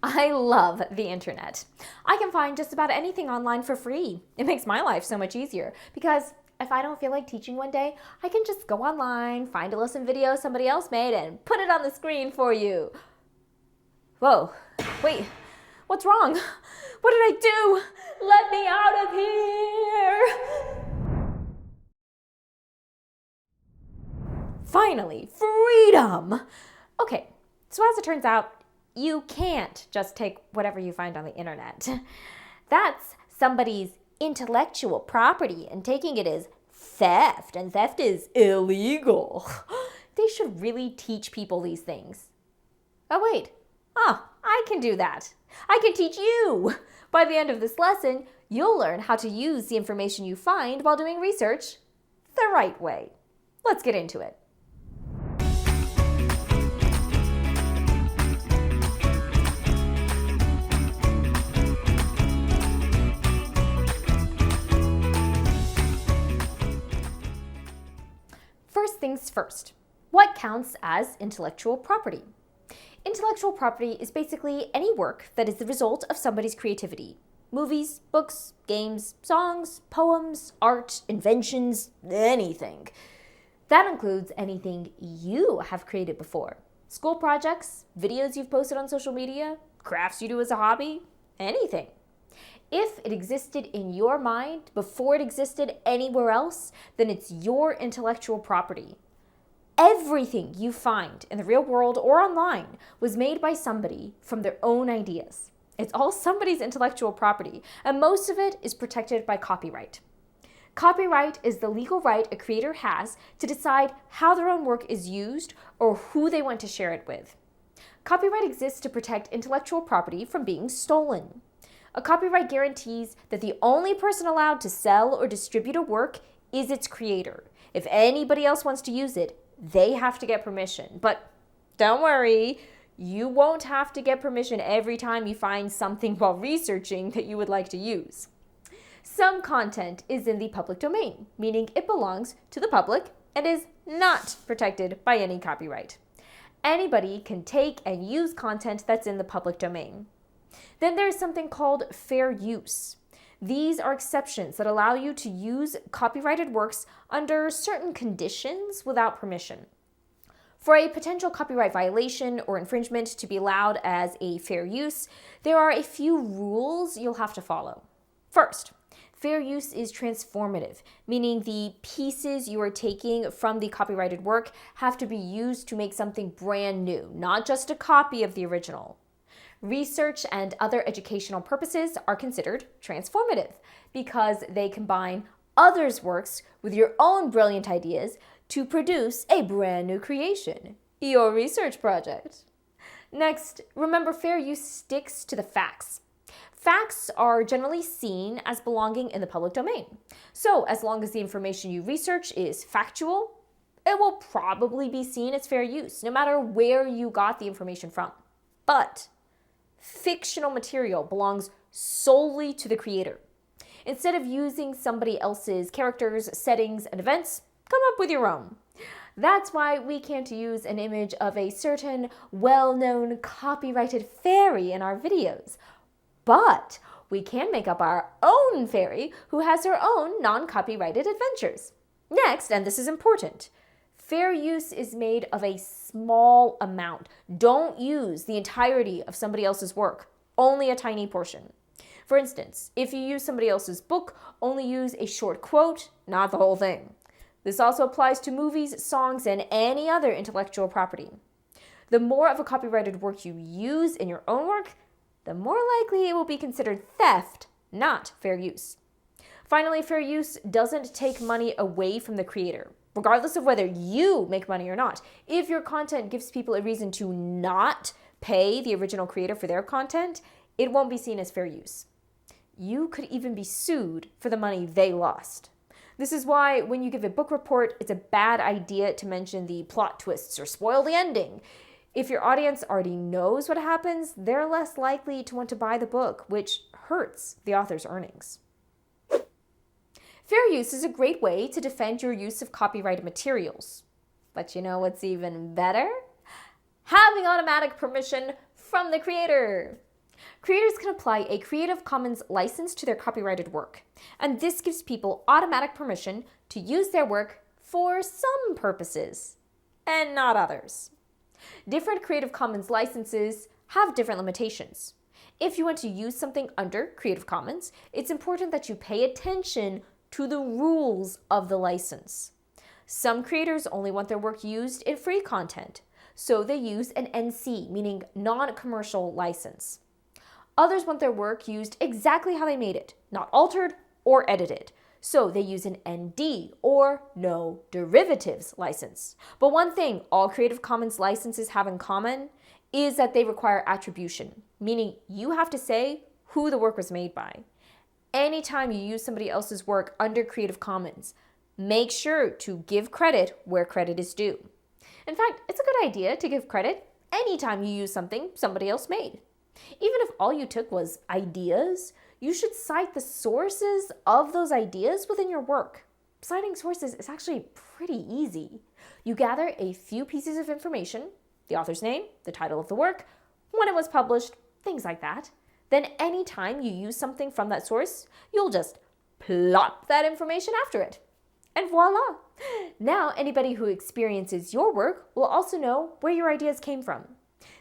I love the internet. I can find just about anything online for free. It makes my life so much easier because if I don't feel like teaching one day, I can just go online, find a lesson video somebody else made, and put it on the screen for you. Whoa, wait, what's wrong? What did I do? Let me out of here! Finally, freedom! Okay, so as it turns out, you can't just take whatever you find on the internet. That's somebody's intellectual property, and taking it is theft, and theft is illegal. They should really teach people these things. Oh wait, I can do that. I can teach you. By the end of this lesson, you'll learn how to use the information you find while doing research the right way. Let's get into it. First things first, what counts as intellectual property? Intellectual property is basically any work that is the result of somebody's creativity. Movies, books, games, songs, poems, art, inventions, anything. That includes anything you have created before. School projects, videos you've posted on social media, crafts you do as a hobby, anything. If it existed in your mind before it existed anywhere else, then it's your intellectual property. Everything you find in the real world or online was made by somebody from their own ideas. It's all somebody's intellectual property, and most of it is protected by copyright. Copyright is the legal right a creator has to decide how their own work is used or who they want to share it with. Copyright exists to protect intellectual property from being stolen. A copyright guarantees that the only person allowed to sell or distribute a work is its creator. If anybody else wants to use it, they have to get permission. But don't worry, you won't have to get permission every time you find something while researching that you would like to use. Some content is in the public domain, meaning it belongs to the public and is not protected by any copyright. Anybody can take and use content that's in the public domain. Then there's something called fair use. These are exceptions that allow you to use copyrighted works under certain conditions without permission. For a potential copyright violation or infringement to be allowed as a fair use, there are a few rules you'll have to follow. First, fair use is transformative, meaning the pieces you are taking from the copyrighted work have to be used to make something brand new, not just a copy of the original. Research and other educational purposes are considered transformative because they combine others' works with your own brilliant ideas to produce a brand new creation, your research project. Next, remember fair use sticks to the facts. Facts are generally seen as belonging in the public domain. So as long as the information you research is factual, it will probably be seen as fair use, no matter where you got the information from. But fictional material belongs solely to the creator. Instead of using somebody else's characters, settings, and events, come up with your own. That's why we can't use an image of a certain well-known copyrighted fairy in our videos. But we can make up our own fairy who has her own non-copyrighted adventures. Next, and this is important, fair use is made of a small amount. Don't use the entirety of somebody else's work, only a tiny portion. For instance, if you use somebody else's book, only use a short quote, not the whole thing. This also applies to movies, songs, and any other intellectual property. The more of a copyrighted work you use in your own work, the more likely it will be considered theft, not fair use. Finally, fair use doesn't take money away from the creator, regardless of whether you make money or not. If your content gives people a reason to not pay the original creator for their content, it won't be seen as fair use. You could even be sued for the money they lost. This is why when you give a book report, it's a bad idea to mention the plot twists or spoil the ending. If your audience already knows what happens, they're less likely to want to buy the book, which hurts the author's earnings. Fair use is a great way to defend your use of copyrighted materials. But you know what's even better? Having automatic permission from the creator. Creators can apply a Creative Commons license to their copyrighted work, and this gives people automatic permission to use their work for some purposes, and not others. Different Creative Commons licenses have different limitations. If you want to use something under Creative Commons, it's important that you pay attention to the rules of the license. Some creators only want their work used in free content, so they use an NC, meaning non-commercial license. Others want their work used exactly how they made it, not altered or edited, so they use an ND, or no derivatives license. But one thing all Creative Commons licenses have in common is that they require attribution, meaning you have to say who the work was made by. Anytime you use somebody else's work under Creative Commons, make sure to give credit where credit is due. In fact, it's a good idea to give credit anytime you use something somebody else made. Even if all you took was ideas, you should cite the sources of those ideas within your work. Citing sources is actually pretty easy. You gather a few pieces of information, the author's name, the title of the work, when it was published, things like that. Then anytime you use something from that source, you'll just plop that information after it. And voila! Now anybody who experiences your work will also know where your ideas came from.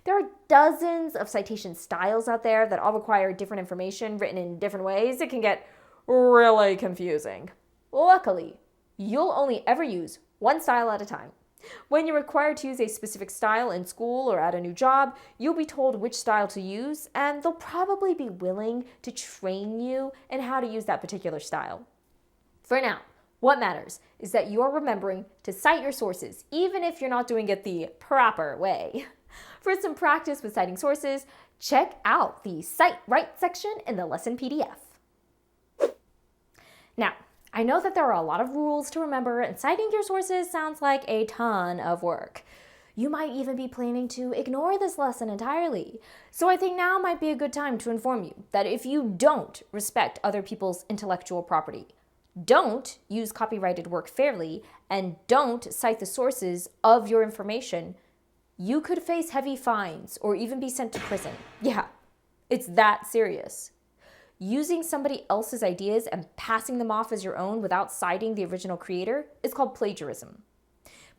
There are dozens of citation styles out there that all require different information written in different ways. It can get really confusing. Luckily, you'll only ever use one style at a time. When you're required to use a specific style in school or at a new job, you'll be told which style to use, and they'll probably be willing to train you in how to use that particular style. For now, what matters is that you're remembering to cite your sources, even if you're not doing it the proper way. For some practice with citing sources, check out the Cite Right section in the lesson PDF. Now, I know that there are a lot of rules to remember, and citing your sources sounds like a ton of work. You might even be planning to ignore this lesson entirely. So I think now might be a good time to inform you that if you don't respect other people's intellectual property, don't use copyrighted work fairly, and don't cite the sources of your information, you could face heavy fines or even be sent to prison. Yeah, it's that serious. Using somebody else's ideas and passing them off as your own without citing the original creator is called plagiarism.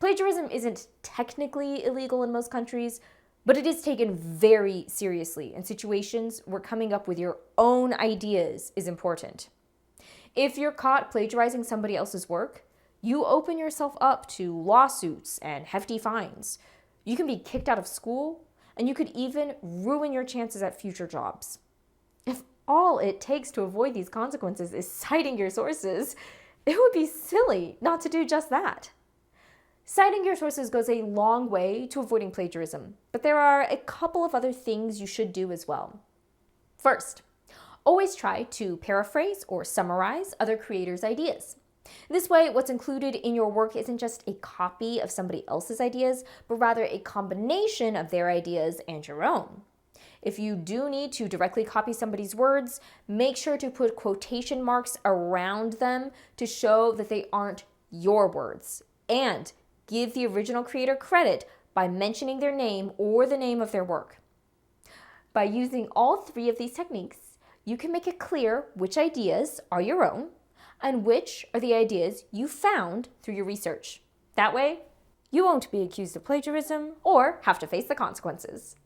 Plagiarism isn't technically illegal in most countries, but it is taken very seriously in situations where coming up with your own ideas is important. If you're caught plagiarizing somebody else's work, you open yourself up to lawsuits and hefty fines. You can be kicked out of school, and you could even ruin your chances at future jobs. If all it takes to avoid these consequences is citing your sources, it would be silly not to do just that. Citing your sources goes a long way to avoiding plagiarism, but there are a couple of other things you should do as well. First, always try to paraphrase or summarize other creators' ideas. This way, what's included in your work isn't just a copy of somebody else's ideas, but rather a combination of their ideas and your own. If you do need to directly copy somebody's words, make sure to put quotation marks around them to show that they aren't your words. And give the original creator credit by mentioning their name or the name of their work. By using all three of these techniques, you can make it clear which ideas are your own and which are the ideas you found through your research. That way, you won't be accused of plagiarism or have to face the consequences.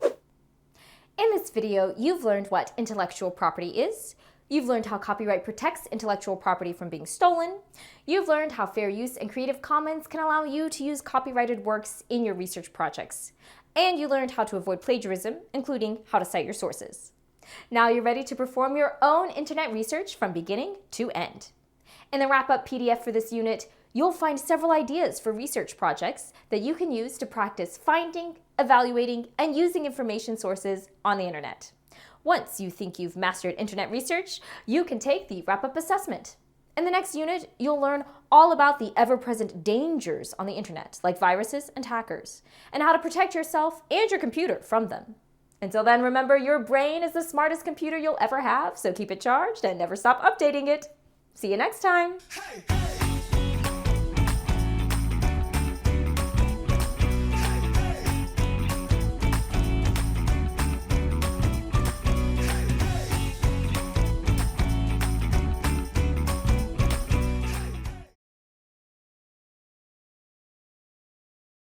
In this video, you've learned what intellectual property is. You've learned how copyright protects intellectual property from being stolen. You've learned how fair use and Creative Commons can allow you to use copyrighted works in your research projects. And you learned how to avoid plagiarism, including how to cite your sources. Now you're ready to perform your own internet research from beginning to end. In the wrap-up PDF for this unit, you'll find several ideas for research projects that you can use to practice finding, evaluating, and using information sources on the internet. Once you think you've mastered internet research, you can take the wrap-up assessment. In the next unit, you'll learn all about the ever-present dangers on the internet, like viruses and hackers, and how to protect yourself and your computer from them. Until then, remember, your brain is the smartest computer you'll ever have, so keep it charged and never stop updating it. See you next time. Hey, hey.